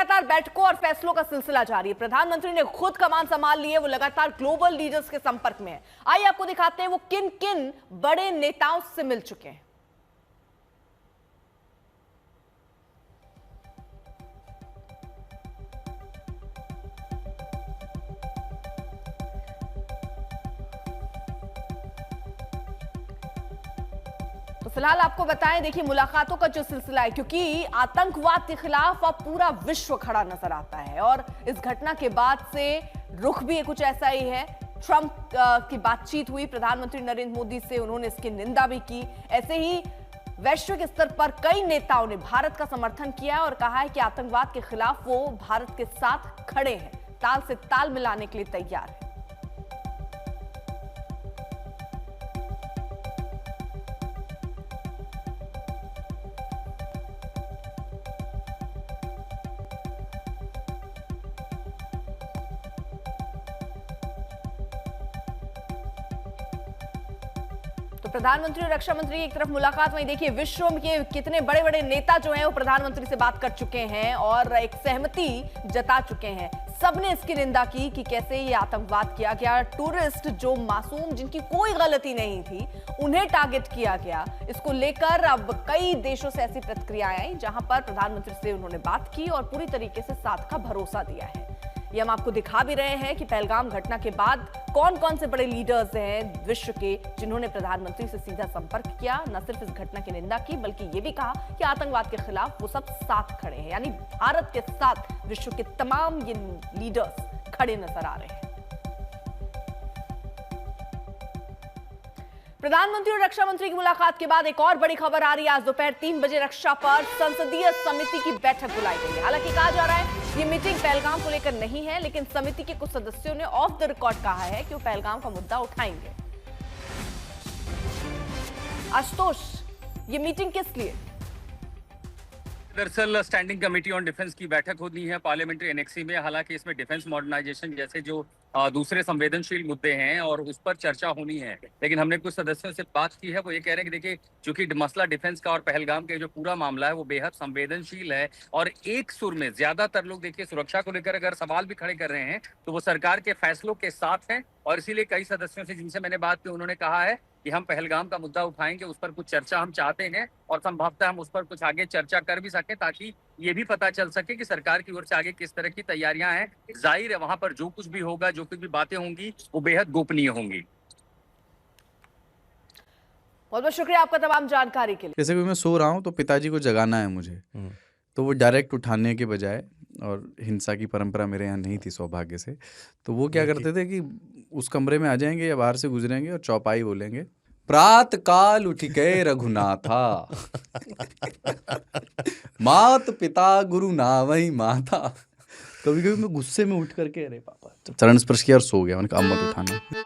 लगातार बैठकों और फैसलों का सिलसिला जारी है। प्रधानमंत्री ने खुद कमान संभाल ली है, वो लगातार ग्लोबल लीडर्स के संपर्क में है। आइए आपको दिखाते हैं वो किन किन बड़े नेताओं से मिल चुके हैं। तो फिलहाल आपको बताएं, देखिए मुलाकातों का जो सिलसिला है, क्योंकि आतंकवाद के खिलाफ अब पूरा विश्व खड़ा नजर आता है और इस घटना के बाद से रुख भी कुछ ऐसा ही है। ट्रंप की बातचीत हुई प्रधानमंत्री नरेंद्र मोदी से, उन्होंने इसकी निंदा भी की। ऐसे ही वैश्विक स्तर पर कई नेताओं ने भारत का समर्थन किया और कहा है कि आतंकवाद के खिलाफ वो भारत के साथ खड़े हैं, ताल से ताल मिलाने के लिए तैयार है। तो प्रधानमंत्री और रक्षा मंत्री की एक तरफ मुलाकात, वहीं देखिए विश्व के कितने बड़े बड़े नेता जो हैं वो प्रधानमंत्री से बात कर चुके हैं और एक सहमति जता चुके हैं। सबने इसकी निंदा की कि कैसे ये आतंकवाद किया गया, टूरिस्ट जो मासूम जिनकी कोई गलती नहीं थी उन्हें टारगेट किया गया। इसको लेकर अब कई देशों से ऐसी प्रतिक्रियाएं आई जहां पर प्रधानमंत्री से उन्होंने बात की और पूरी तरीके से साथ का भरोसा दिया है। ये हम आपको दिखा भी रहे हैं कि पहलगाम घटना के बाद कौन कौन से बड़े लीडर्स हैं विश्व के जिन्होंने प्रधानमंत्री से सीधा संपर्क किया। न सिर्फ इस घटना की निंदा की बल्कि ये भी कहा कि आतंकवाद के खिलाफ वो सब साथ खड़े हैं, यानी भारत के साथ विश्व के तमाम ये लीडर्स खड़े नजर आ रहे हैं। प्रधानमंत्री और रक्षा मंत्री की मुलाकात के बाद एक और बड़ी खबर आ रही है। आज दोपहर 3 बजे रक्षा पर संसदीय समिति की बैठक बुलाई गई है। हालांकि कहा जा रहा है ये मीटिंग पहलगाम को लेकर नहीं है, लेकिन समिति के कुछ सदस्यों ने ऑफ द रिकॉर्ड कहा है कि वो पहलगाम का मुद्दा उठाएंगे। आशुतोष, ये मीटिंग किस लिए? दरअसल स्टैंडिंग कमेटी ऑन डिफेंस की बैठक होनी है पार्लियामेंट्री एनेक्सी में। हालांकि इसमें डिफेंस मॉडर्नाइजेशन जैसे जो दूसरे संवेदनशील मुद्दे हैं और उस पर चर्चा होनी है, लेकिन हमने कुछ सदस्यों से बात की है। वो ये कह रहे हैं कि देखिए चूंकि मसला डिफेंस का और पहलगाम के जो पूरा मामला है वो बेहद संवेदनशील है और एक सुर में ज्यादातर लोग देखिए सुरक्षा को लेकर अगर सवाल भी खड़े कर रहे हैं तो वो सरकार के फैसलों के साथ हैं। और इसीलिए कई सदस्यों से जिनसे मैंने बात की उन्होंने कहा है कि हम पहलगाम का मुद्दा उठाएंगे, उस पर कुछ चर्चा हम चाहते हैं और संभवतः हम उस पर कुछ आगे चर्चा कर भी सकें ताकि ये भी पता चल सके कि सरकार की ओर से आगे किस तरह की तैयारियां हैं। जाहिर है वहां पर जो कुछ भी होगा, जो कुछ भी बातें होंगी वो बेहद गोपनीय होंगी। बहुत बहुत शुक्रिया आपका तमाम जानकारी के लिए। जैसे कि मैं सो रहा हूँ तो पिताजी को जगाना है मुझे, तो वो डायरेक्ट उठाने के बजाय, और हिंसा की परंपरा मेरे यहाँ नहीं थी सौभाग्य से, तो वो क्या करते थे कि उस कमरे में आ जाएंगे या बाहर से गुजरेंगे और चौपाई बोलेंगे, प्रात काल उठ के रघुनाथा मात पिता गुरु नावई माता। कभी कभी मैं गुस्से में उठ करके अरे पापा चरण स्पर्श किया और सो गया, मैंने कहा अब मत उठाना।